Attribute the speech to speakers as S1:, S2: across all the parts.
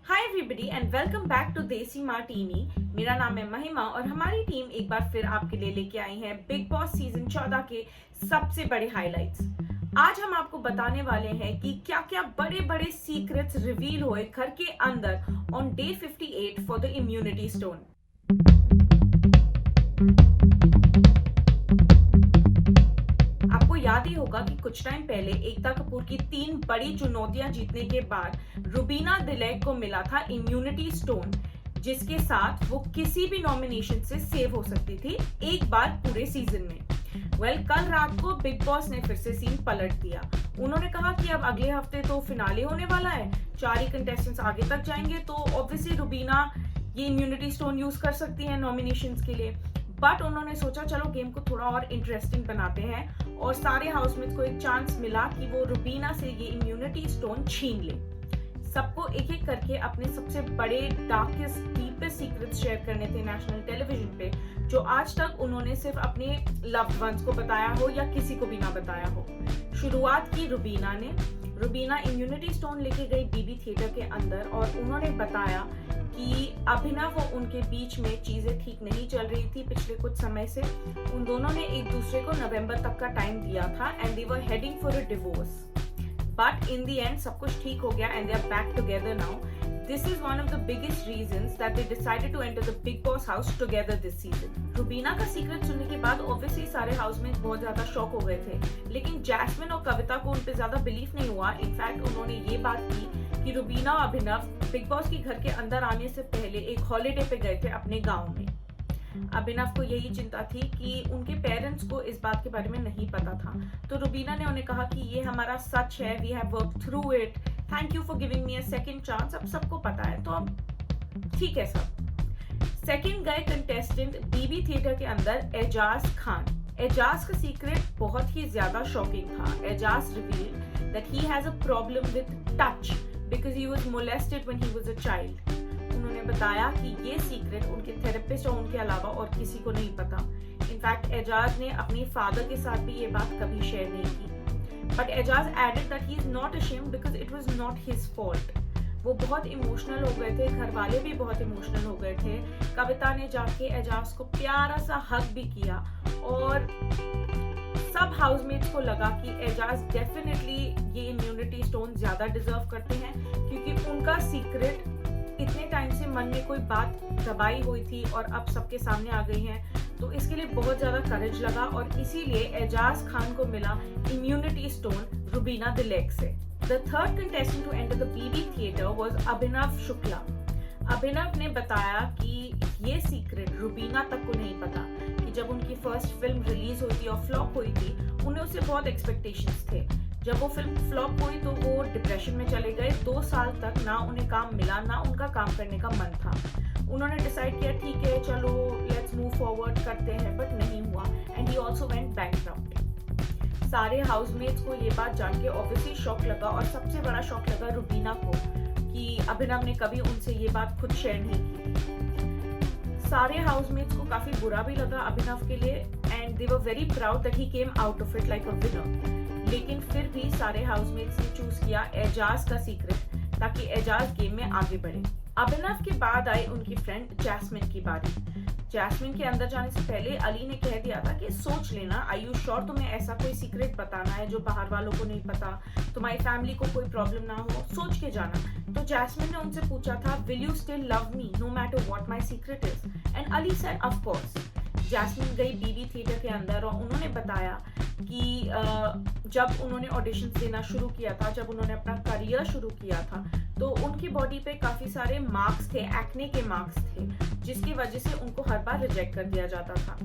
S1: Hi everybody and welcome back to Desi Martini. मेरा नाम है महिमा और हमारी टीम एक बार फिर आपके लिए लेके आई है बिग बॉस सीजन 14 के सबसे बड़े हाइलाइट्स। आज हम आपको बताने वाले हैं कि क्या क्या बड़े बड़े सीक्रेट्स रिवील हुए घर के अंदर on day 58 for the immunity stone. आपको याद ही होगा कि कुछ टाइम पहले एकता कपूर की 3 बड़ी चुनौतियां जीतने के बाद रुबीना दिलेक को मिला था इम्यूनिटी स्टोन, जिसके साथ वो किसी भी नॉमिनेशन से सेव हो सकती थी एक बार पूरे सीजन में। कल रात को बिग बॉस ने फिर से सीन पलट दिया। उन्होंने कहा कि अब अगले हफ्ते तो फिनाले होने वाला है, 4 ही कंटेस्टेंट्स आगे तक जाएंगे, तो ऑब्वियसली रुबीना ये इम्यूनिटी स्टोन यूज कर सकती है नॉमिनेशंस के लिए। बट उन्होंने सोचा चलो गेम को थोड़ा और इंटरेस्टिंग बनाते हैं और सारे हाउसमेट्स को एक चांस मिला कि वो रुबीना से ये इम्यूनिटी स्टोन छीन ले। सबको एक एक करके अपने सबसे बड़े डार्केस्ट डीपेस्ट सीक्रेट्स शेयर करने थे नेशनल टेलीविजन पे, जो आज तक उन्होंने सिर्फ अपने लव्ड वंस को बताया हो या किसी को भी ना बताया हो। शुरुआत की रुबीना ने। रुबीना इम्यूनिटी स्टोन लेके गई बीबी थिएटर के अंदर और उन्होंने बताया कि अभिनव और उनके बीच में चीजें ठीक नहीं चल रही थी पिछले कुछ समय से। उन दोनों ने एक दूसरे को नवंबर तक का टाइम दिया था and they were heading for a divorce, but in the end सब कुछ ठीक हो गया and they are back together now. This is one of the biggest reasons that they decided to enter the Big Boss house together this season. Rubina का secret सुनने के बाद obviously सारे हाउसमेट्स बहुत ज्यादा शॉक हो गए थे, लेकिन जैस्मिन और कविता को उन पे ज्यादा बिलीफ नहीं हुआ। इनफैक्ट उन्होंने ये बात की कि रुबीना और अभिनव बिग बॉस के घर के अंदर आने से पहले एक हॉलीडे पे गए थे अपने गाँव में। अभिनव को यही चिंता थी कि उनके पेरेंट्स को इस बात के बारे में नहीं पता था, तो रुबीना ने उन्हें कहा कि ये हमारा सच है, we have work through it, thank you for giving me a second chance. अब सबको पता है तो अब ठीक है सब। सेकंड गए कंटेस्टेंट बीबी थिएटर के अंदर एजाज खान। एजाज का सीक्रेट बहुत ही ज्यादा शॉकिंग था। Eijaz revealed that he has a problem with touch because he was molested when he was a child. उन्होंने बताया कि ये सीक्रेट उनके थेरेपिस्ट और उनके अलावा और किसी को नहीं पता। इनफैक्ट एजाज ने अपने फादर के साथ भी ये बात कभी शेयर नहीं की। But Eijaz added that he is not ashamed because it was not his fault. वो बहुत इमोशनल हो गए थे, घर वाले भी बहुत इमोशनल हो गए थे। कविता ने जाके एजाज को प्यारा सा हग भी किया और सब हाउसमेट्स को लगा कि एजाज डेफिनेटली ये इम्यूनिटी स्टोन ज्यादा डिजर्व करते हैं, क्योंकि उनका सीक्रेट इतने टाइम से मन में कोई बात दबाई हुई थी और अब सबके सामने आ गई है, तो इसके लिए बहुत ज्यादा करेज लगा और इसीलिए एजाज खान को मिला इम्यूनिटी स्टोन रुबीना दिलेक से। The third contestant to enter the BB theatre was Abhinav Shukla. Abhinav ने बताया कि ये सीक्रेट रुबीना तक को नहीं पता कि जब उनकी फर्स्ट फिल्म रिलीज हुई थी और फ्लॉप हुई थी, उन्हें उससे बहुत एक्सपेक्टेशंस थे। जब वो फिल्म फ्लॉप हुई तो वो डिप्रेशन में चले गए। 2 साल तक ना उन्हें काम मिला, ना उनका काम करने का मन था। उन्होंने डिसाइड किया ठीक है चलो लेट्स मूव फॉरवर्ड करते हैं, बट नहीं हुआ and he also went bankrupt. सारे हाउसमेट्स को ये बात जान के ऑब्वियसली शॉक लगा और सबसे बड़ा शॉक लगा रुबीना को कि अभिनव ने कभी उनसे ये बात खुद शेयर नहीं की। सारे हाउसमेट्स को काफी बुरा भी लगा अभिनव के लिए and they were very proud that he came out of it like a winner. लेकिन फिर भी सारे हाउसमेट्स ने चूज किया एजाज का सीक्रेट ताकि एजाज गेम में आगे बढ़े। अभिनव के बाद आई उनकी फ्रेंड जैस्मिन की बारी। जैस्मिन के अंदर जाने से पहले अली ने कह दिया था कि सोच लेना, आई यू श्योर तुम्हें ऐसा कोई सीक्रेट बताना है जो बाहर वालों को नहीं पता, तुम्हारी फैमिली को कोई प्रॉब्लम ना हो, सोच के जाना। तो जैस्मिन ने उनसे पूछा था will you still love me no matter what my secret is, and Ali said of course. Jasmin गई बीबी थिएटर के अंदर और उन्होंने बताया कि जब उन्होंने ऑडिशंस देना शुरू किया था, जब उन्होंने अपना करियर शुरू किया था, तो उनकी बॉडी पे काफी सारे मार्क्स थे, एक्ने के मार्क्स थे, जिसकी वजह से उनको हर बार रिजेक्ट कर दिया जाता था।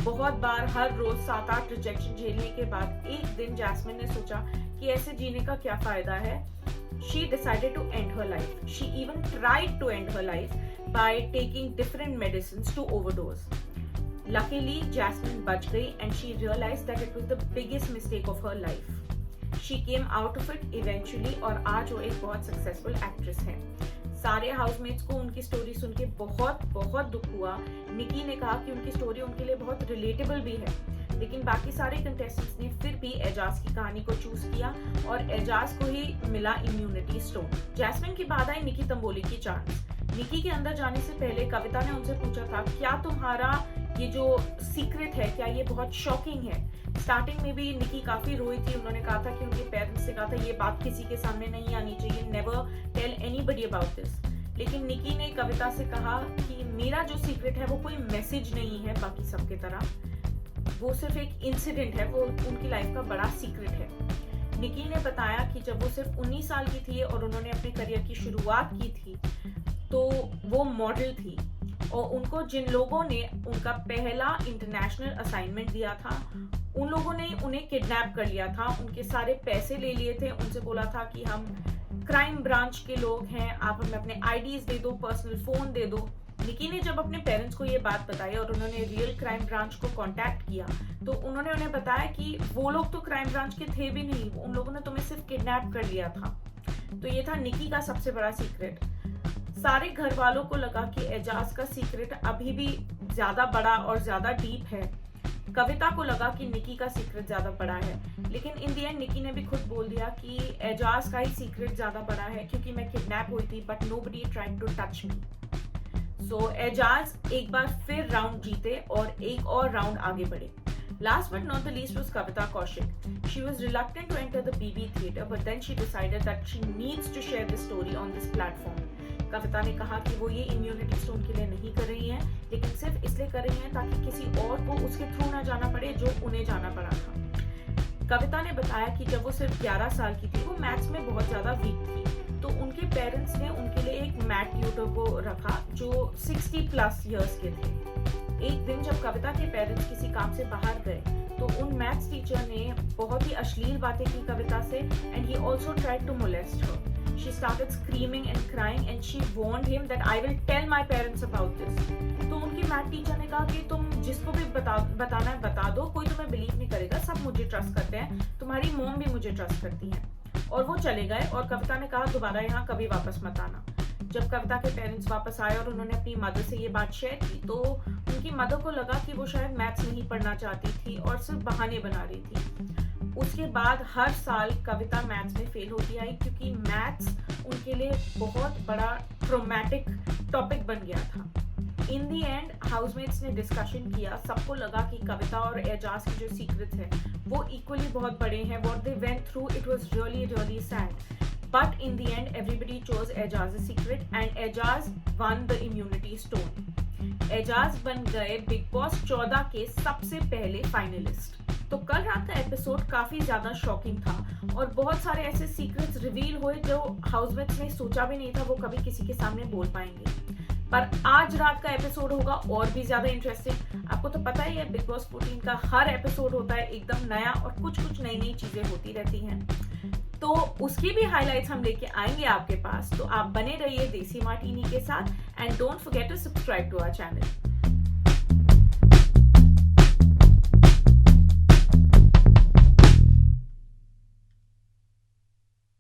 S1: बहुत बार हर रोज 7-8 रिजेक्शन झेलने के बाद एक दिन जैस्मिन ने सोचा कि ऐसे जीने का क्या फायदा है। She decided to end her life. She even tried to end her life by taking different medicines to overdose. Luckily, Jasmine बच गई and she realized that it was the biggest mistake of her life. She came out of it eventually और आज वो एक बहुत successful actress है। सारे housemates को उनकी स्टोरी सुन के बहुत बहुत दुख हुआ। निकी ने कहा कि उनकी स्टोरी उनके लिए बहुत रिलेटेबल भी है। लेकिन बाकी सारे कंटेस्टेंट्स ने फिर भी एजाज की कहानी को चूज किया और एजाज को ही मिला इम्यूनिटी स्टोन। जैस्मिन के बाद आई निकी तंबोली की चांस। निकी के अंदर जाने से पहले कविता ने उनसे पूछा था, क्या तुम्हारा ये जो सीक्रेट है क्या ये बहुत शॉकिंग है? स्टार्टिंग में भी निकी काफी रोई थी। उन्होंने कहा था कि उनके पेरेंट्स से कहा था ये बात किसी के सामने नहीं आनी चाहिए, never tell anybody about this. लेकिन निकी ने कविता से कहा कि मेरा जो सीक्रेट है वो कोई मैसेज नहीं है बाकी सबके तरह, वो सिर्फ एक इंसिडेंट है, वो उनकी लाइफ का बड़ा सीक्रेट है। निकी ने बताया कि जब वो सिर्फ 19 साल की थी और उन्होंने अपने करियर की शुरुआत की थी तो वो मॉडल थी और उनको जिन लोगों ने उनका पहला इंटरनेशनल असाइनमेंट दिया था उन लोगों ने उन्हें किडनैप कर लिया था, उनके सारे पैसे ले लिए थे, उनसे बोला था कि हम क्राइम ब्रांच के लोग हैं, आप हमें अपने आईडीज दे दो, पर्सनल फोन दे दो। निकी ने जब अपने पेरेंट्स को ये बात बताई और उन्होंने रियल क्राइम ब्रांच को कांटेक्ट किया तो उन्होंने उन्हें बताया कि वो लोग तो क्राइम ब्रांच के थे भी नहीं, उन लोगों ने तुम्हें सिर्फ किडनैप कर लिया था। तो ये था निकी का सबसे बड़ा सीक्रेट। सारे घर वालों को लगा कि एजाज का सीक्रेट अभी भी ज्यादा बड़ा और ज्यादा डीप है। कविता को लगा कि निकी का सीक्रेट ज्यादा बड़ा है, लेकिन इन दी एंड निकी ने भी खुद बोल दिया कि एजाज का ही सीक्रेट ज्यादा बड़ा है क्योंकि मैं किडनैप हुई थी but nobody tried to touch me. So Eijaz एक बार फिर राउंड जीते और एक और राउंड आगे बढ़े। Last but not the least was Kavita Kaushik. She was reluctant to enter the BB theatre, but then she decided that she needs to share this story on this platform. कविता ने कहा कि वो ये immunity stone के लिए नहीं कर रही हैं, लेकिन सिर्फ इसलिए कर रही हैं ताकि किसी और को उसके थ्रू ना जाना पड़े जो उन्हें जाना पड़ा था। कविता ने बताया कि जब वो सिर्फ 11 साल की थी वो मैथ्स में बहुत ज्यादा वीक थी, तो उनके पेरेंट्स ने उनके लिए एक मैथ ट्यूटर को रखा जो 60+ ईयर्स के थे। एक दिन जब कविता के पेरेंट्स किसी काम से बाहर गए तो उन मैथ्स टीचर ने बहुत ही अश्लील बातें की कविता से and he also tried to molest her. She started screaming and crying and she warned him that I will tell my parents about this. तो उनकी मैथ टीचर ने कहा कि तुम जिसको भी बताना है बता दो, कोई तुम्हें बिलीव नहीं करेगा, सब मुझे ट्रस्ट करते हैं, तुम्हारी मॉम भी मुझे ट्रस्ट करती है। और वो चले गए और कविता ने कहा दोबारा यहाँ कभी वापस मत आना। जब कविता के पेरेंट्स वापस आए और उन्होंने अपनी मदर से ये बात शेयर की तो उनकी मदर को लगा कि वो शायद मैथ्स नहीं पढ़ना चाहती थी और सिर्फ बहाने बना रही थी। उसके बाद हर साल कविता मैथ्स में फेल होती आई क्योंकि मैथ्स उनके लिए बहुत बड़ा ट्रॉमेटिक टॉपिक बन गया था। इन दी एंड हाउसमेट्स ने डिस्कशन किया, सबको लगा कि कविता और एजाज के जो सीक्रेट्स हैं वो इक्वली बहुत बड़े हैं। What they went through it was really sad, but in the end everybody chose Ejaz's secret and Ejaz won the immunity stone। Eijaz बन गए बिग बॉस 14 के सबसे पहले फाइनलिस्ट। तो कल रात का एपिसोड काफी ज्यादा शॉकिंग था और बहुत सारे ऐसे सीक्रेट्स रिवील हुए जो हाउसमेट्स ने सोचा भी नहीं था वो कभी किसी के सामने बोल पाएंगे। पर आज रात का एपिसोड होगा और भी ज्यादा इंटरेस्टिंग। आपको तो पता ही है बिग बॉस 14 का हर एपिसोड होता है एकदम नया और कुछ नई चीजें होती रहती हैं, तो उसकी भी हाइलाइट्स हम लेके आएंगे आपके पास। तो आप बने रहिए देसी मार्टिनी के साथ and don't forget to subscribe to our channel.